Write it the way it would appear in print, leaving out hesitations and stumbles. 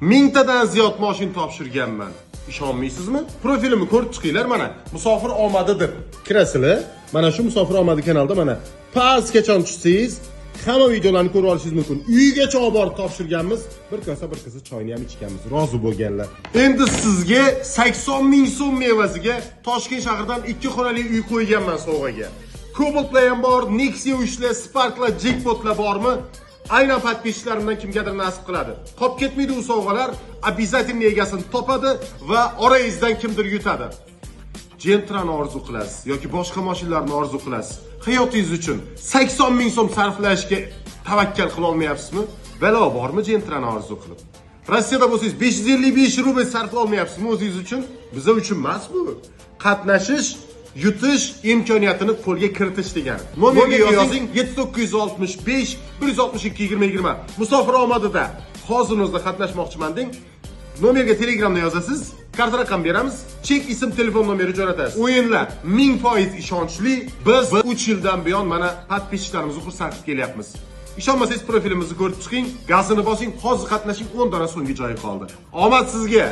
1000 tadan ziyod mashina topshirganman. Ishonmaysizmi? Profilimni ko'rib chiqinglar mana. Musofir omadidir. Kirasizlar. Mana shu musofir omadi kanalda mana pastga tushsangiz hamma videolarni ko'rib olishingiz mumkin. Uygacha olib borib topshirganmiz. Bir kosa choyni ham ichganmiz. Rozi bo'lganlar. Endi sizga 80 ming so'm mevasiga Toshkent shahridan 2 xonali uy qo'yganman sovg'aga. Cobaltlar ham bor, Nexia 3lar, Sparklar, Jackpotlar bormi? Aynan podpischilarimdan kimgadir nasib qiladi. Qolib ketmaydi u sovg'alar, обязательно egasini topadi va orangizdan kimdir yutadi. Gentrani orzu qilasiz yoki boshqa mashinalarni orzu qilasiz. Hayotingiz uchun 80 ming so'm sarflashga tavakkal qila olmayapsizmi? Balo bormi Gentrani orzu qilib? Rossiyada bo'lsangiz 555 rubl sarflay olmayapsizmi o'zingiz uchun? Bizlar uchun emas bu. Qatnashish, yutish imkoniyatini qo'lga kiritish degani. Nomerga yozing 7965 162 2020. Musofir omadida hozir o'zida qatnashmoqchiman deng. Nomerga Telegramda yozasiz, kart raqam beramiz, chek ism telefon nomeri jo'natasiz. O'yinlar 1000% ishonchli. Biz 3 yildan buyon mana podpischilarimizni xursand qilib kelyapmiz. Ishonmasangiz profilimizni ko'rib chiqing, gazini bosing, hozir qatnashing, 10 dona so'nggi joyi qoldi. Omad sizga!